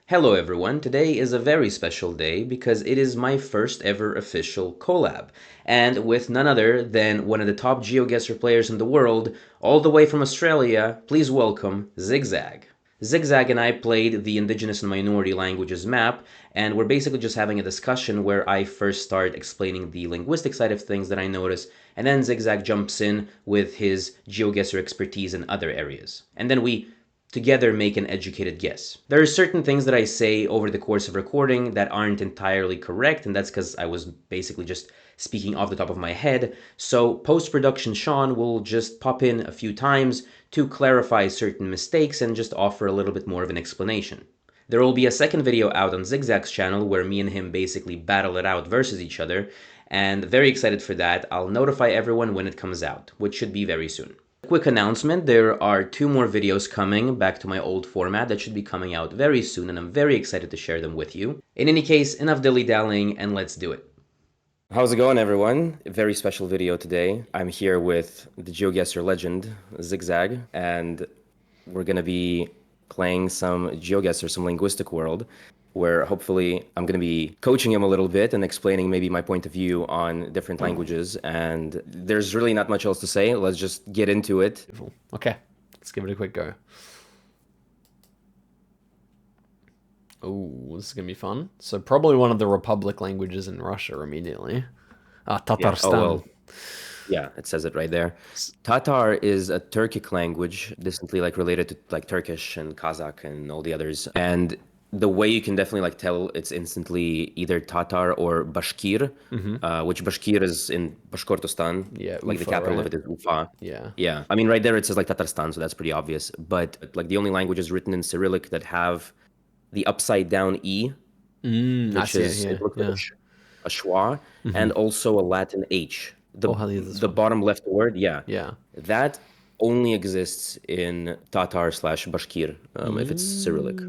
Hello everyone, today is a very special day because it is my first ever official collab, and with none other than one of the top Geoguessr players in the world, all the way from Australia, please welcome Zigzag. Zigzag and I played the Indigenous and Minority Languages map, and we're basically just having a discussion where I first start explaining the linguistic side of things that I notice, and then Zigzag jumps in with his Geoguessr expertise in other areas. And then we together make an educated guess. There are certain things that I say over the course of recording that aren't entirely correct, and that's because I was basically just speaking off the top of my head. So post-production Sean will just pop in a few times to clarify certain mistakes and just offer a little bit more of an explanation. There will be a second video out on Zigzag's channel where me and him basically battle it out versus each other, and very excited for that. I'll notify everyone when it comes out, which should be very soon. Quick announcement, there are 2 more videos coming back to my old format that should be coming out very soon, and I'm very excited to share them with you. In any case, enough dilly-dallying, and let's do it. How's it going, everyone? A very special video today. I'm here with the Geoguessr legend, Zigzag, and we're gonna be playing some Geoguessr, some linguistic world, where hopefully I'm going to be coaching him a little bit and explaining maybe my point of view on different languages. And there's really not much else to say. Let's just get into it. Okay, let's give it a quick go. Oh, this is going to be fun. So probably one of the Republic languages in Russia immediately. Tatarstan. Yeah. Oh, well. Yeah, it says it right there. Tatar is a Turkic language, distantly related to Turkish and Kazakh and all the others. And the way you can definitely tell it's instantly either Tatar or Bashkir, which Bashkir is in Bashkortostan. Yeah, the capital right? of it is Ufa. Yeah. Yeah. I mean, right there it says Tatarstan, so that's pretty obvious. But the only languages written in Cyrillic that have the upside down E, which is it looks like a schwa, and also a Latin H. The bottom left word, that only exists in Tatar/Bashkir if it's Cyrillic.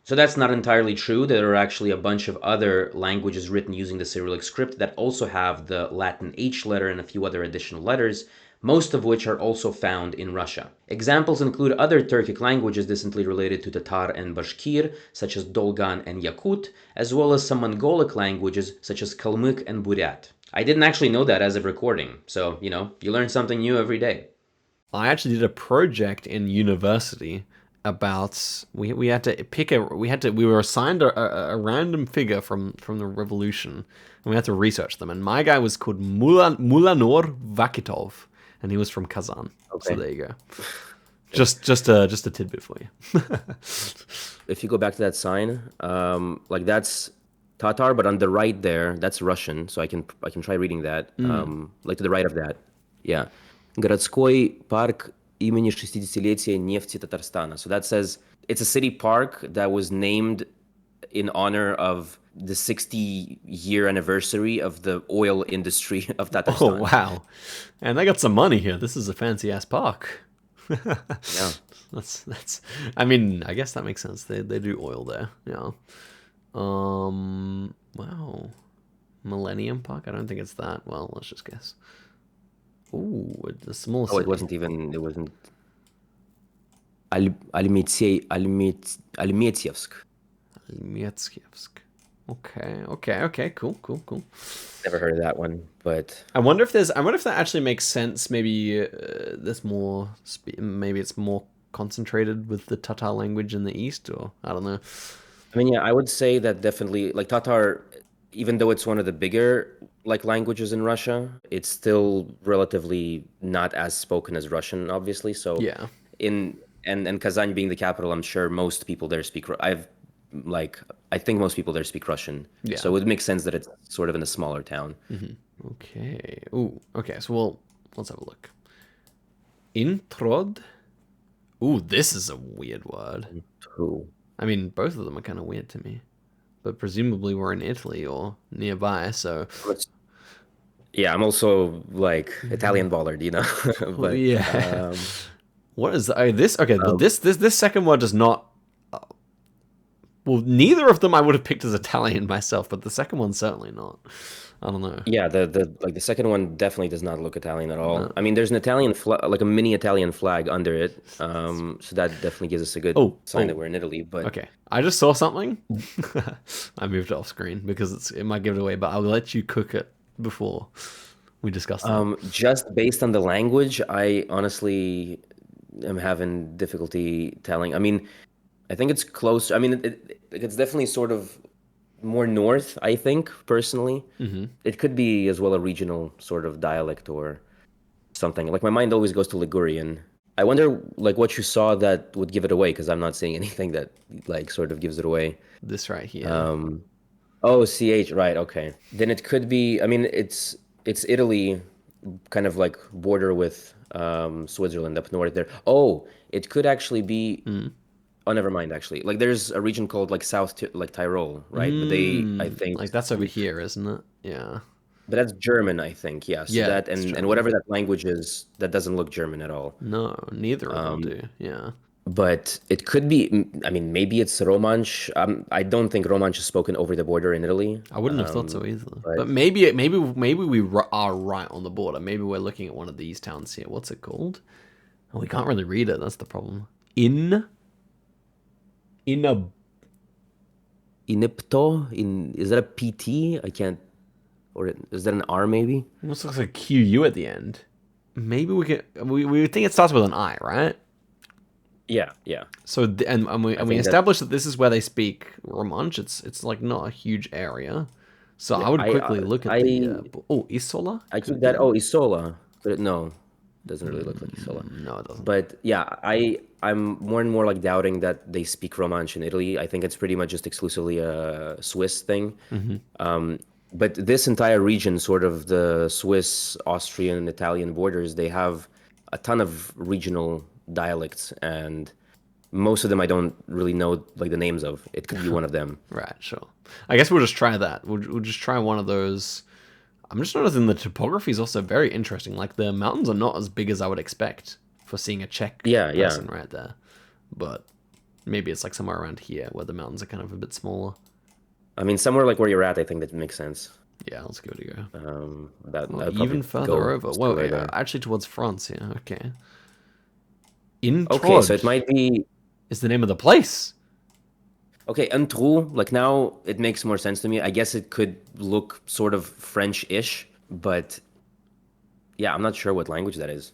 So that's not entirely true. There are actually a bunch of other languages written using the Cyrillic script that also have the Latin H letter and a few other additional letters, most of which are also found in Russia. Examples include other Turkic languages distantly related to Tatar and Bashkir, such as Dolgan and Yakut, as well as some Mongolic languages such as Kalmyk and Buryat. I didn't actually know that as of recording, so, you learn something new every day. I actually did a project in university about we had to pick we were assigned a random figure from the revolution, and we had to research them. And my guy was called Mulanor Vakitov, and he was from Kazan. Okay. So there you go. Just a tidbit for you. If you go back to that sign, that's Tatar, but on the right there, that's Russian. So I can try reading that. To the right of that, yeah. Городской парк имени 60-летия нефти Татарстана. So that says it's a city park that was named in honor of the 60-year anniversary of the oil industry of Tatarstan. Oh, wow. And they got some money here. This is a fancy-ass park. Yeah. That's I mean, I guess that makes sense. They do oil there. Yeah. Wow. Millennium Park? I don't think it's that. Well, let's just guess. Ooh, it's a small city. Oh, it wasn't. Almetievsk. Almetievsk. Okay, cool. Never heard of that one, but I wonder if that actually makes sense. Maybe there's more. Maybe it's more concentrated with the Tatar language in the east, or I don't know. I mean, yeah, I would say that definitely, Tatar, even though it's one of the bigger languages in Russia, it's still relatively not as spoken as Russian, obviously. So yeah, and Kazan being the capital, I'm sure most people there speak. I think most people there speak Russian. Yeah. So it makes sense that it's sort of in a smaller town. Okay. Ooh. Okay. So let's have a look. Introd. Ooh, this is a weird word. Who? I mean, both of them are kind of weird to me, but presumably we're in Italy or nearby, so. Yeah, I'm also Italian bollard, But yeah. What is this? Okay, well, this second word does not. Well, neither of them I would have picked as Italian myself, but the second one certainly not. I don't know. Yeah, the second one definitely does not look Italian at No. all. I mean, there's an Italian flag, like a mini Italian flag under it. So that definitely gives us a good Oh, sign that oh. we're in Italy. But Okay, I just saw something. I moved it off screen because it might give it away, but I'll let you cook it before we discuss that. just based on the language, I honestly am having difficulty telling. I mean, I think it's close. I mean, it's definitely sort of more north, I think, personally. It could be as well a regional sort of dialect or something. Like my mind always goes to Ligurian. I wonder like what you saw that would give it away because I'm not seeing anything that like sort of gives it away. This right here. Oh, CH, right, okay. Then it could be, I mean, it's Italy kind of like border with Switzerland up north there. Oh, it could actually be oh, never mind actually. Like there's a region called like like Tyrol, right? But they I think Like that's over here, isn't it? Yeah. but that's German, I think. Yeah. So Yeah, that it's and German. whatever that language is, that doesn't look German at all. No, neither of them do. Yeah. But it could be, I mean, maybe it's Romansh. I don't think Romansh is spoken over the border in Italy. I wouldn't have thought so either. But But maybe we are right on the border. Maybe we're looking at one of these towns here. What's it called? Oh, we can't really read it. That's the problem. In a Inipto, is that a PT? I can't, or is that an R maybe? almost looks like QU at the end. Maybe we think it starts with an I, right? Yeah, yeah. So we think that established that this is where they speak Romansh. It's like not a huge area. So I would quickly look at the Isola. I keep Could that. be? Oh, Isola, but no, doesn't really look like Isola. No, it doesn't. But yeah, I'm more and more like doubting that they speak Romansh in Italy. I think it's pretty much just exclusively a Swiss thing. But this entire region, sort of the Swiss, Austrian, Italian borders, they have a ton of regional dialects, and most of them I don't really know like the names of. It could be one of them. Right, sure. I guess we'll just try that. We'll just try one of those. I'm just noticing the topography is also very interesting. Like the mountains are not as big as I would expect for seeing a Czech Yeah, yeah. person right there. But maybe it's like somewhere around here where the mountains are kind of a bit smaller. I mean, somewhere like where you're at, I think that makes sense. Yeah, let's give it a go. That Well, I'd even probably further go over. straight Whoa, away yeah, there. actually towards France, yeah, okay. In Okay, so it might be is the name of the place. okay. Untrou, like now it makes more sense to me. I guess it could look sort of French-ish, but yeah, I'm not sure what language that is.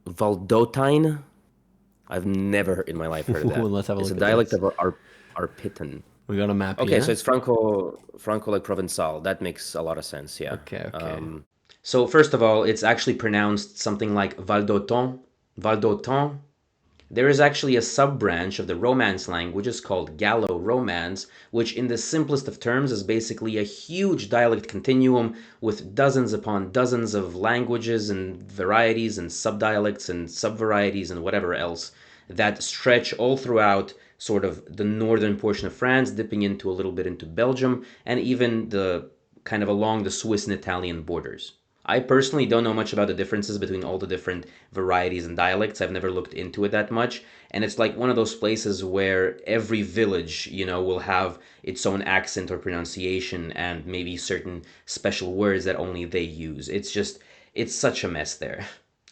Valdotine. I've never in my life heard of that. Ooh, let's have a It's a look at dialect this. of Arpitan. We got a map Okay, here. so it's Franco like Provençal. That makes a lot of sense. Yeah. Okay. So first of all, it's actually pronounced something like Valdoton. Valdoton. There is actually a sub-branch of the Romance languages called Gallo-Romance, which in the simplest of terms is basically a huge dialect continuum with dozens upon dozens of languages and varieties and subdialects and subvarieties and whatever else that stretch all throughout sort of the northern portion of France, dipping into a little bit into Belgium, and even the kind of along the Swiss and Italian borders. I personally don't know much about the differences between all the different varieties and dialects. I've never looked into it that much. And it's like one of those places where every village, will have its own accent or pronunciation and maybe certain special words that only they use. It's such a mess there.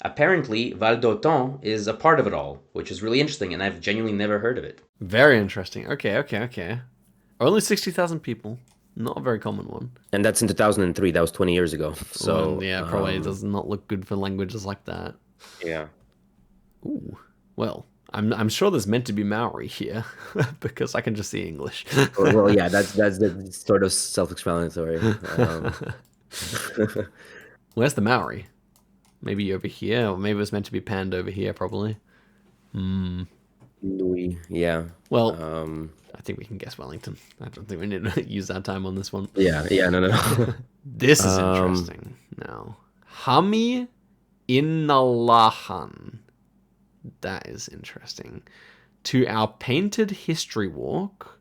Apparently, Val d'Auton is a part of it all, which is really interesting, and I've genuinely never heard of it. Very interesting. Okay. Only 60,000 people. Not a very common one. And that's in 2003. That was 20 years ago. So Well, yeah, probably does not look good for languages like that. yeah. Ooh. Well, I'm sure there's meant to be Maori here because I can just see English. Well, yeah, that's sort of self-explanatory. Where's the Maori? Maybe over here, or maybe it was meant to be panned over here, probably. Louis, yeah. Well, I think we can guess Wellington. I don't think we need to use our time on this one. Yeah, no. This is interesting. Now, Hami Innalahan. That is interesting. To our painted history walk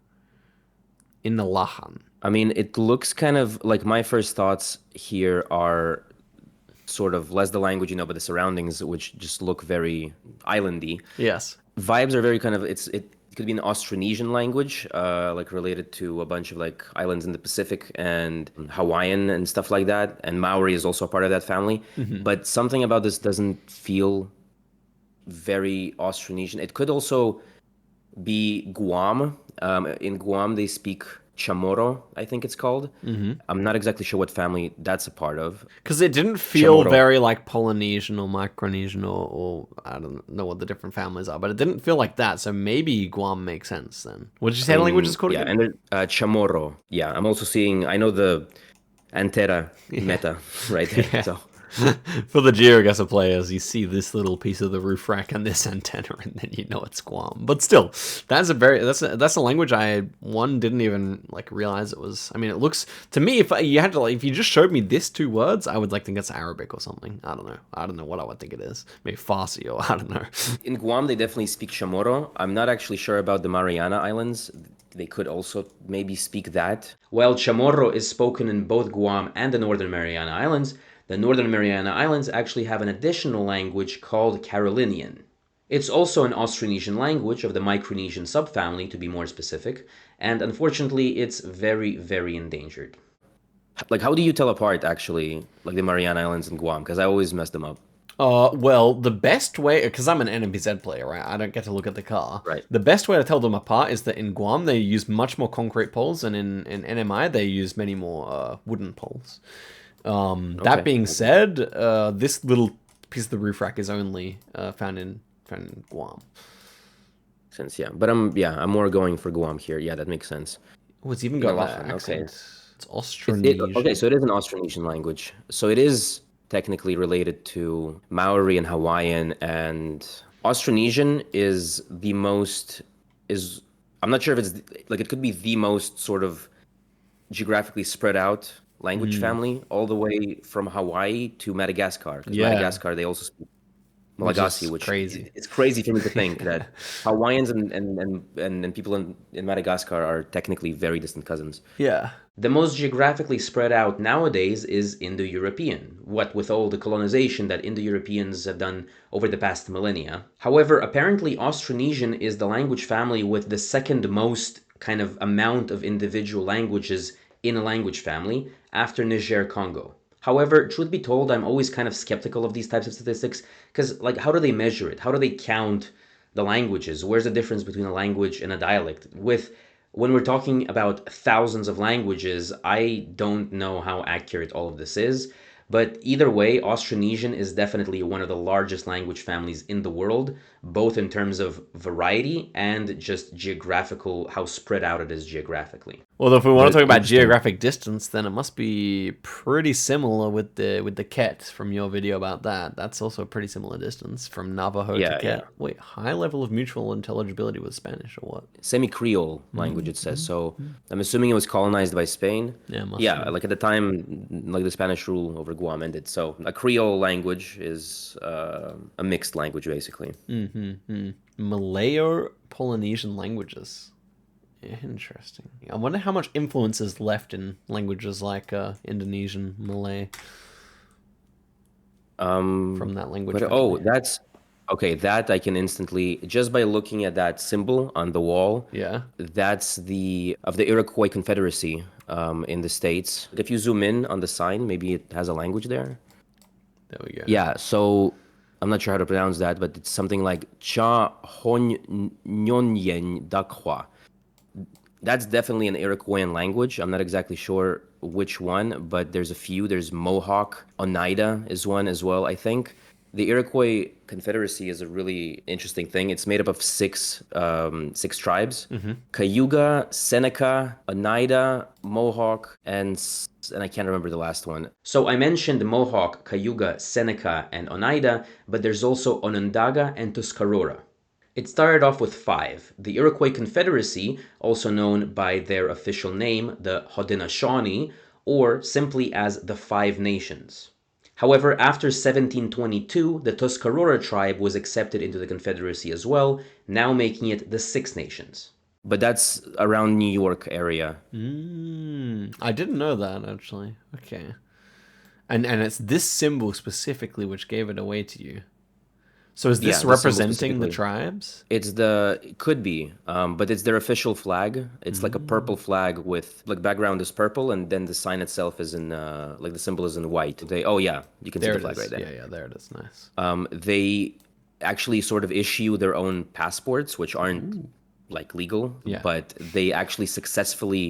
in the Lahan. I mean, it looks kind of like my first thoughts here are sort of less the language, but the surroundings, which just look very islandy. Yes. Vibes are very kind of it could be an Austronesian language, like related to a bunch of like islands in the Pacific and Hawaiian and stuff like that. And Maori is also a part of that family. But something about this doesn't feel very Austronesian. It could also be Guam. In Guam, they speak Chamorro, I think it's called. I'm not exactly sure what family that's a part of. Because it didn't feel Chamorro. very like Polynesian or Micronesian or I don't know what the different families are, but it didn't feel like that. So maybe Guam makes sense then. What did you say the language is called Yeah, again? and Chamorro. Yeah, I'm also seeing, I know the Antera meta right there. Yeah. So For the Geoguessr players, you see this little piece of the roof rack and this antenna, and then you know it's Guam. But still, that's a language I didn't even like realize it was. I mean, it looks to me if you just showed me this two words, I would like think it's Arabic or something. I don't know what I would think it is. Maybe Farsi or I don't know. in Guam, they definitely speak Chamorro. I'm not actually sure about the Mariana Islands. They could also maybe speak that. While Chamorro is spoken in both Guam and the Northern Mariana Islands, the Northern Mariana Islands actually have an additional language called Carolinian. It's also an Austronesian language of the Micronesian subfamily, to be more specific, and unfortunately, it's very, very endangered. Like, how do you tell apart actually, like the Mariana Islands and Guam? Because I always mess them up. Well, the best way, because I'm an NMPZ player, right? I don't get to look at the car. Right. The best way to tell them apart is that in Guam they use much more concrete poles, and in NMI they use many more wooden poles. That being said, this little piece of the roof rack is only found in Guam. Since I'm more going for Guam here. Yeah, that makes sense. Oh, it's even got that Often, accent. okay. It's Austronesian. Okay, so it is an Austronesian language. So it is technically related to Maori and Hawaiian, and Austronesian is the most is I'm not sure if it's like it could be the most sort of geographically spread out language family all the way from Hawaii to Madagascar. Because Yeah. Madagascar they also speak Malagasy, is which crazy. it's crazy for me to think that Hawaiians and people in Madagascar are technically very distant cousins. Yeah. The most geographically spread out nowadays is Indo-European, what with all the colonization that Indo-Europeans have done over the past millennia. However, apparently Austronesian is the language family with the second most kind of amount of individual languages in a language family after Niger-Congo. However, truth be told, I'm always kind of skeptical of these types of statistics because, like, how do they measure it? How do they count the languages? Where's the difference between a language and a dialect? When we're talking about thousands of languages, I don't know how accurate all of this is. But either way, Austronesian is definitely one of the largest language families in the world, both in terms of variety and just geographical, how spread out it is geographically. Well, if we want to talk about Interesting. geographic distance, then it must be pretty similar with the Ket from your video about that. That's also a pretty similar distance from Navajo to Yeah, Ket. yeah. Wait, high level of mutual intelligibility with Spanish or what? Semi-Creole language, it says. So I'm assuming it was colonized by Spain. Yeah, must Yeah, be. like at the time, like the Spanish rule over Guam ended. So a Creole language is a mixed language, basically. Malayo-Polynesian languages. Interesting. I wonder how much influence is left in languages like Indonesian, Malay from that language. family. That's okay. That I can instantly just by looking at that symbol on the wall. Yeah. That's the Iroquois Confederacy in the States. If you zoom in on the sign, maybe it has a language there. There we go. Yeah, so I'm not sure how to pronounce that, but it's something like Cha Hon Nyonyen Dakhwa. That's definitely an Iroquoian language. I'm not exactly sure which one, but there's a few. There's Mohawk, Oneida is one as well, I think. The Iroquois Confederacy is a really interesting thing. It's made up of six tribes: Cayuga, Seneca, Oneida, Mohawk, and I can't remember the last one. So I mentioned Mohawk, Cayuga, Seneca, and Oneida, but there's also Onondaga and Tuscarora. It started off with five. The Iroquois Confederacy, also known by their official name, the Haudenosaunee, or simply as the Five Nations. However, after 1722, the Tuscarora tribe was accepted into the Confederacy as well, now making it the Six Nations. But that's around New York area. I didn't know that actually. Okay. And it's this symbol specifically which gave it away to you. So is Yeah, this the symbol representing the specifically. tribes? It could be, but it's their official flag. It's like a purple Mm. flag with like background is purple, and then the sign itself is in like the symbol is in white. Oh yeah, you can see There the it flag right is. there. Yeah, yeah, there it is. Nice. They actually sort of issue their own passports, which aren't Ooh. like legal, Yeah. but they actually successfully,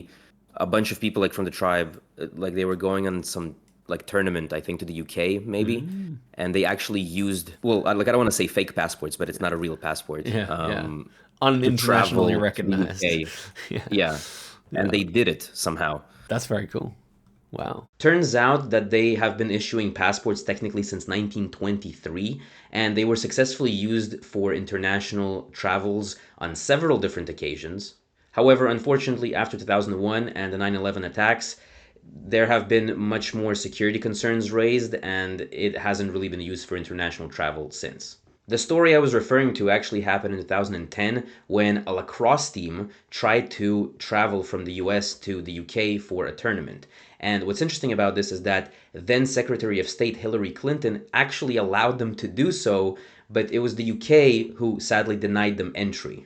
a bunch of people like from the tribe, like they were going on some like tournament, I think to the UK maybe, Mm. and they actually used, well, like I don't want to say fake passports, but it's not a real passport, Yeah, yeah. to Uninternationally travel to the recognized. UK. Yeah, Yeah, and yeah. they did it somehow. That's very cool. Wow. Turns out that they have been issuing passports technically since 1923, and they were successfully used for international travels on several different occasions. However, unfortunately, after 2001 and the 9/11 attacks, there have been much more security concerns raised, and it hasn't really been used for international travel since. The story I was referring to actually happened in 2010 when a lacrosse team tried to travel from the US to the UK for a tournament. And what's interesting about this is that then Secretary of State Hillary Clinton actually allowed them to do so, but it was the UK who sadly denied them entry.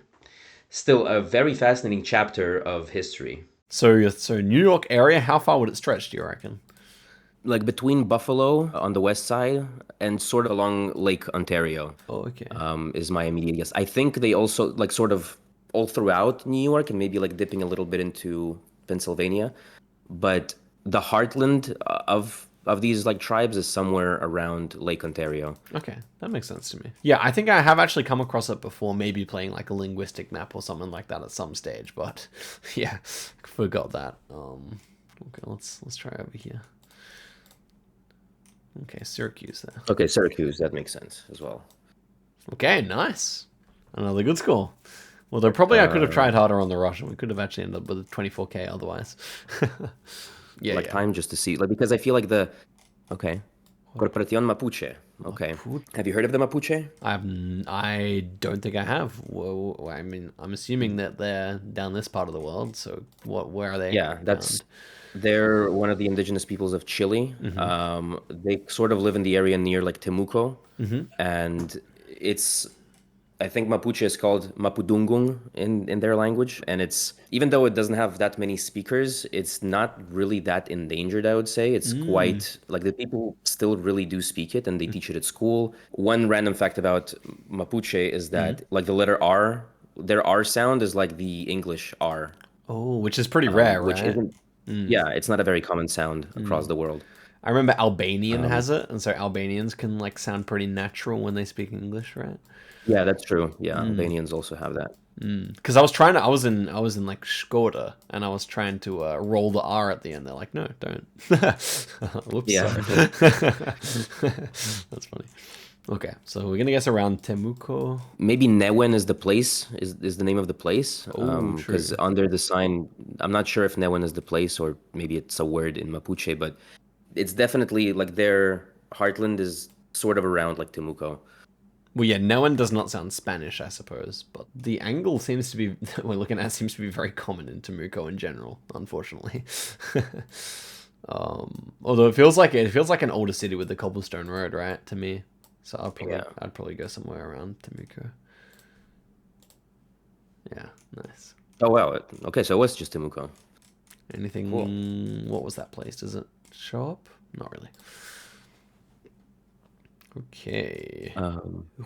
Still, a very fascinating chapter of history. So New York area, how far would it stretch, do you reckon? Like between Buffalo on the west side and sort of along Lake Ontario, Oh, okay. is my immediate guess. I think they also like sort of all throughout New York and maybe like dipping a little bit into Pennsylvania, but the heartland of these like tribes is somewhere around Lake Ontario. Okay, that makes sense to me. Yeah, I think I have actually come across it before, maybe playing like a linguistic map or something like that at some stage, but yeah, forgot that. Okay, let's try over here. Okay, Syracuse there. Okay, Syracuse, that makes sense as well. Okay, nice. Another good score. Well, though probably I could have tried harder on the Russian. We could have actually ended up with a 24K otherwise. Yeah, Like yeah. time just to see, like because I feel like the okay, Corporación Mapuche. Okay, have you heard of the Mapuche? I don't think I have. Whoa, I mean, I'm assuming that they're down this part of the world. So where are they Yeah, found? they're one of the indigenous peoples of Chile. They sort of live in the area near like Temuco, and it's I think Mapuche is called Mapudungun in their language, and it's even though it doesn't have that many speakers, it's not really that endangered, I would say. It's Mm. quite like the people still really do speak it and they teach it at school. One random fact about Mapuche is that like the letter R, their R sound is like the English R, Oh, which is pretty rare, which right? isn't, yeah, it's not a very common sound across the world. I remember Albanian has it, and so Albanians can like sound pretty natural when they speak English, right? Yeah, that's true. Yeah, Albanians also have that. Because I was in like Skoda, and I was trying to roll the R at the end. They're like, no, don't. Whoops, Yeah. sorry. That's funny. Okay, so we're gonna guess around Temuco. Maybe Newen is the place, is the name of the place. Oh, Because true. under the sign, I'm not sure if Newen is the place or maybe it's a word in Mapuche, but it's definitely like their heartland is sort of around like Temuco. Well, yeah, no one does not sound Spanish, I suppose, but the angle seems to be that we're looking at seems to be very common in Temuco in general, unfortunately. Although it feels like an older city with the cobblestone road, right? To me, so Yeah. I'd probably go somewhere around Temuco. Yeah, nice. Oh wow. Okay, so it was just Temuco. Cool. Anything? What was that place? Does it show up? Not really. Okay.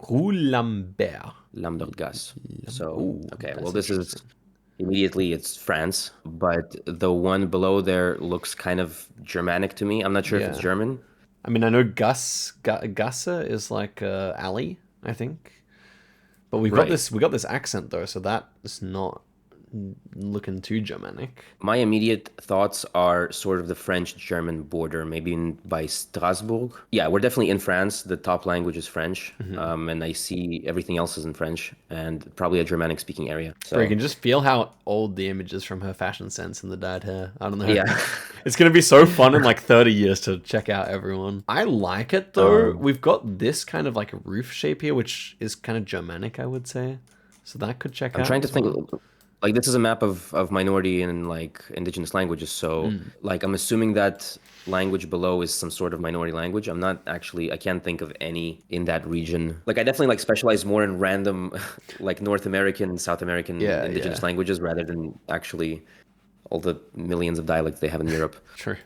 Rue Lambert. Lambert Gas. So Ooh, okay, well that's this is interesting. immediately it's France, but the one below there looks kind of Germanic to me. I'm not sure if it's Yeah. German. I mean, I know Gasse is like alley, I think. But Right. we got this accent though, so that is not looking too Germanic. My immediate thoughts are sort of the French-German border, maybe by Strasbourg. Yeah, we're definitely in France. The top language is French, and I see everything else is in French, and probably a Germanic-speaking area. Bro, you So, can just feel how old the image is from her fashion sense and the dyed hair. I don't know. yeah. It's gonna be so fun in like 30 years to check out everyone. I like it though. Um, We've got this kind of like roof shape here, which is kind of Germanic, I would say. So that could check I'm out trying to as think, well. like this is a map of minority and like indigenous languages. So like I'm assuming that language below is some sort of minority language. I'm not actually, I can't think of any in that region. Like I definitely like specialize more in random like North American and South American Yeah, indigenous yeah. languages rather than actually all the millions of dialects they have in Europe. True.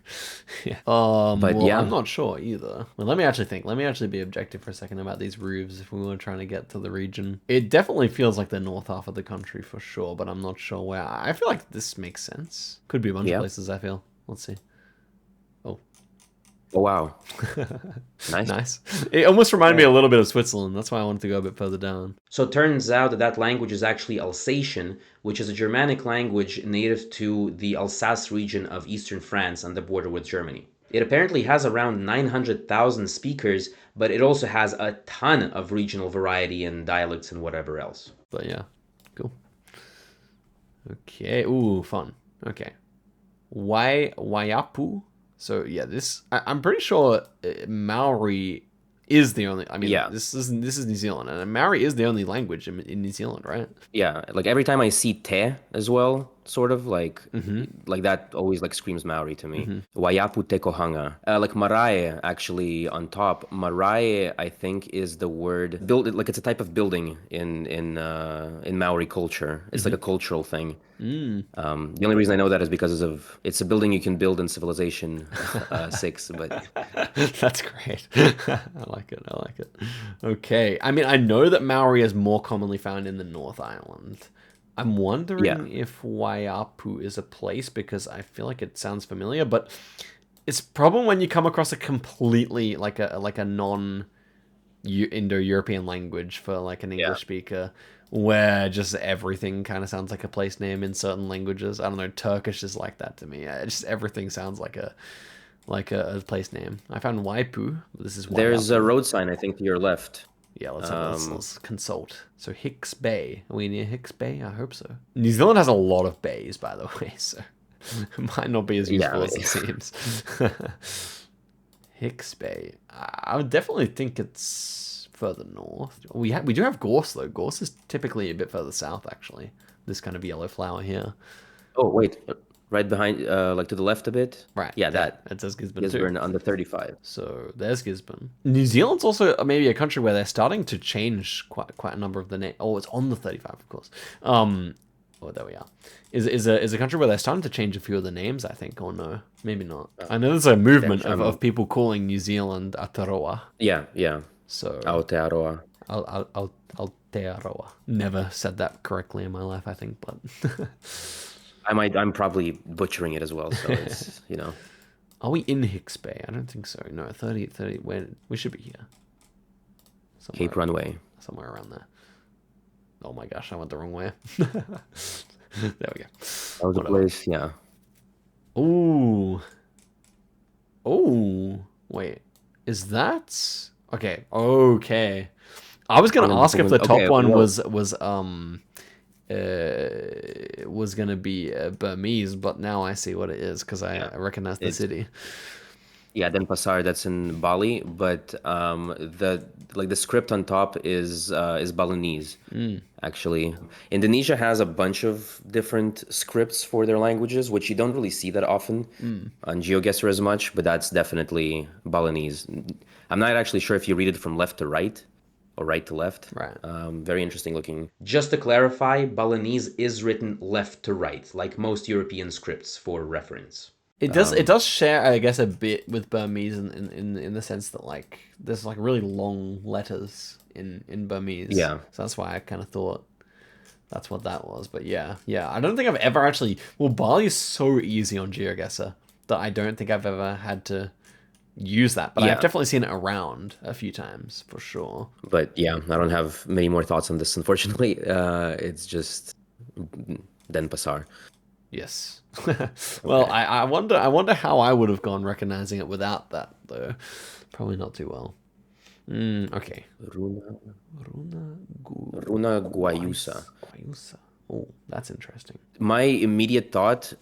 Yeah. But Well, yeah, I'm not sure either. Well, let me actually think. Let me actually be objective for a second about these roofs if we were trying to get to the region. It definitely feels like the north half of the country for sure, but I'm not sure where. I feel like this makes sense. Could be a bunch of yeah. places, I feel. Let's see. Oh, Oh wow, nice. nice. It almost reminded me Yeah. a little bit of Switzerland. That's why I wanted to go a bit further down. So it turns out that that language is actually Alsatian, which is a Germanic language native to the Alsace region of eastern France on the border with Germany. It apparently has around 900,000 speakers, but it also has a ton of regional variety and dialects and whatever else. But yeah, cool. Okay. Ooh, fun. Okay. Waiapu. So yeah, I'm pretty sure Maori is the only. I mean, Yeah. this is New Zealand, and Maori is the only language in New Zealand, right? Yeah, like every time I see te as well, sort of Mm-hmm. like that always like screams Maori to me. Waiapu te kohanga. Like marae actually on top. Marae I think is the word build like it's a type of building in Maori culture. It's like a cultural thing. The only reason I know that is because of it's a building you can build in Civilization 6, but That's great. I like it. I like it. Okay. I mean, I know that Maori is more commonly found in the North Island. I'm yeah. wondering if Waiapu is a place because I feel like it sounds familiar, but it's probably when you come across a completely like a non Indo-European language for like an Yeah. English speaker where just everything kind of sounds like a place name in certain languages. I don't know, Turkish is like that to me. Just everything sounds like a place name. I found Waipu. This is There's a Waiapu. road sign I think to your left. Yeah, Um let's consult. So Hicks Bay. Are we near Hicks Bay? I hope so. New Zealand has a lot of bays, by the way, so it might not be as useful yeah. as it seems. Hicks Bay. I would definitely think it's further north. We do have gorse though. Gorse is typically a bit further south actually. This kind of yellow flower here. Oh, wait. Right behind, like to the left a bit? Right. Yeah, Yeah. that. It says Gisborne too. Gisborne under 35. So there's Gisborne. New Zealand's also maybe a country where they're starting to change quite a number of the name. Oh, it's on the 35, of course. Oh, there we are. Is a country where they're starting to change a few of the names, I think, or no? Maybe not. I know there's a movement of people calling New Zealand Aotearoa. Yeah, yeah. So Aotearoa. Aotearoa. Never said that correctly in my life, I think, but I'm probably butchering it as well, so it's, you know. are we in Hicks Bay? I don't think so. No, 30, where we should be here. Cape Runway. Somewhere around there. Oh my gosh, I went the wrong way. There we go. That was a place, yeah. Ooh. Oh. Wait. Is that okay? Okay. I was gonna ask if the top one was gonna be Burmese, but now I see what it is because I recognize the city. Yeah, Denpasar, that's in Bali, but the script on top is Balinese, actually. Indonesia has a bunch of different scripts for their languages, which you don't really see that often on Geoguessr as much, but that's definitely Balinese. I'm not actually sure if you read it from left to right or right to left. Right. Very interesting looking. Just to clarify, Balinese is written left to right, like most European scripts for reference. It does share, I guess, a bit with Burmese in the sense that like there's like really long letters in Burmese. Yeah. So that's why I kind of thought that's what that was. But yeah. I don't think I've ever actually. Well, Bali is so easy on GeoGuessr that I don't think I've ever had to use that. But I've definitely seen it around a few times for sure. But yeah, I don't have many more thoughts on this, unfortunately. It's just Denpasar. Yes. Well, okay. I wonder how I would have gone recognizing it without that though. Probably not too well. Okay. Runa Guayusa. Oh, that's interesting. My immediate thought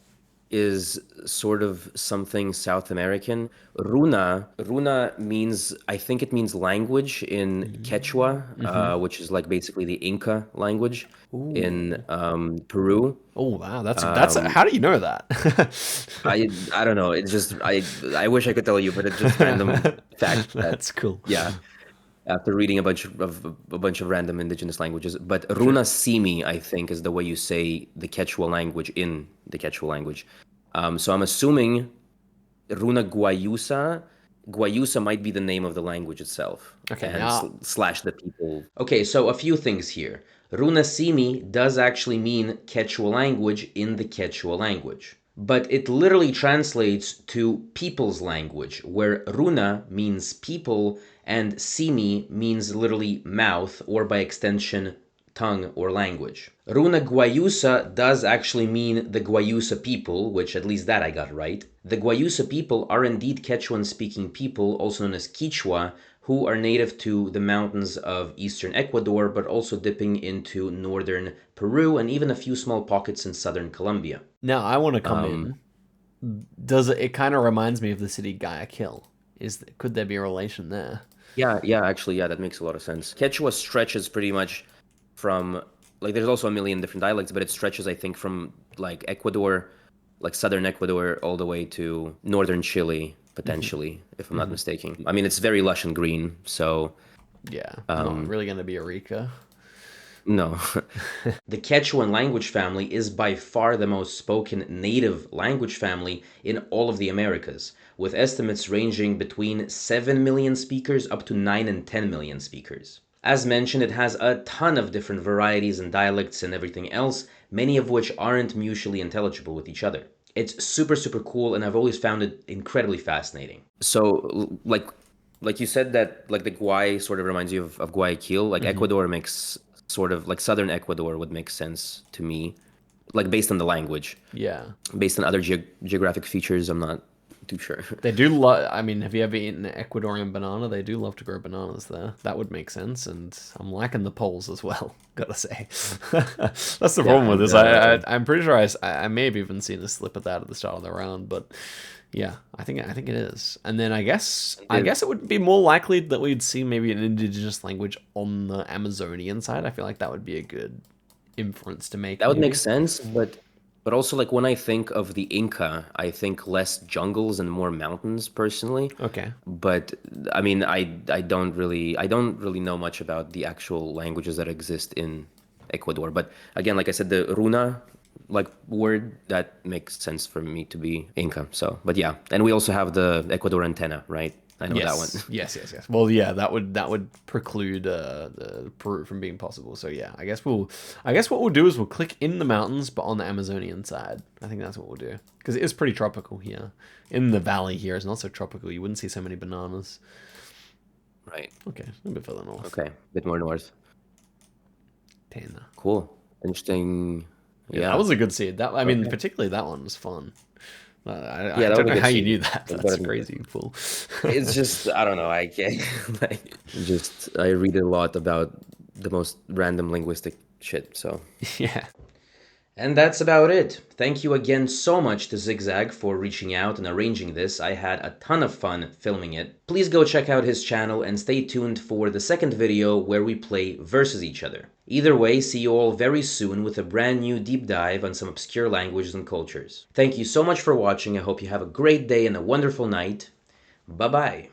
is sort of something South American. Runa means, I think it means language in Quechua, which is like basically the Inca language in Ooh. Peru. Oh wow, that's how do you know that? I don't know. It's just I wish I could tell you, but it's just random fact that That's cool. yeah. After reading a bunch of random indigenous languages, but Sure. Runa Simi, I think, is the way you say the Quechua language in the Quechua language. So I'm assuming Runa Guayusa. Guayusa might be the name of the language itself, Okay, and now slash the people. Okay, so a few things here. Runasimi does actually mean Quechua language in the Quechua language. But it literally translates to people's language, where runa means people and simi means literally mouth or by extension tongue or language. Runa Guayusa does actually mean the Guayusa people, which at least that I got right. The Guayusa people are indeed Quechuan speaking people, also known as Quichua, who are native to the mountains of eastern Ecuador, but also dipping into northern Peru and even a few small pockets in southern Colombia. now I want to come Um, in. Does it kind of reminds me of the city Guayaquil. Could there be a relation there? yeah, actually, yeah, that makes a lot of sense. Quechua stretches pretty much from like there's also a million different dialects, but it stretches, I think, from like Ecuador, like southern Ecuador, all the way to northern Chile, potentially, if I'm not mistaken. I mean, it's very lush and green, so Yeah, not um, really going to be Eureka. no. The Quechuan language family is by far the most spoken native language family in all of the Americas, with estimates ranging between 7 million speakers up to 9 and 10 million speakers. As mentioned, it has a ton of different varieties and dialects and everything else, many of which aren't mutually intelligible with each other. It's super, super cool, and I've always found it incredibly fascinating. So like you said that like the Guay sort of reminds you of Guayaquil. Like Ecuador makes sort of like southern Ecuador would make sense to me, like based on the language. Yeah. Based on other geographic features, I'm not too sure. They do love. I mean, have you ever eaten an Ecuadorian banana? They do love to grow bananas there. That would make sense, and I'm liking the poles as well. Gotta say, that's the Yeah, problem with and this. I'm pretty sure I may have even seen a slip of that at the start of the round, but yeah, I think it is. And then I guess it would be more likely that we'd see maybe an indigenous language on the Amazonian side. I feel like that would be a good inference to make, that would make maybe. sense, but also like when I think of the Inca, I think less jungles and more mountains personally. Okay. But I mean, I don't really know much about the actual languages that exist in Ecuador. But again, like I said, the Runa like word that makes sense for me to be Inca. So, but yeah, and we also have the Ecuador antenna, right? I know that one. Yes, yes. Well, yeah, that would preclude the Peru from being possible. So yeah, I guess what we'll do is we'll click in the mountains, but on the Amazonian side. I think that's what we'll do because it is pretty tropical here. In the valley here, it's not so tropical. You wouldn't see so many bananas. Right. Okay, a little bit further north. Okay. A bit more north. Tana. Cool. Interesting. Yeah, that Yeah. was a good seed. That I mean, Okay. particularly that one was fun. I Yeah, that don't was a know good how you seed. knew that. That's That's better than crazy, fool. it's just I don't know. I can't like just I read a lot about the most random linguistic shit. So Yeah. And that's about it. Thank you again so much to Zigzag for reaching out and arranging this. I had a ton of fun filming it. Please go check out his channel and stay tuned for the second video where we play versus each other. Either way, see you all very soon with a brand new deep dive on some obscure languages and cultures. Thank you so much for watching. I hope you have a great day and a wonderful night. Bye bye.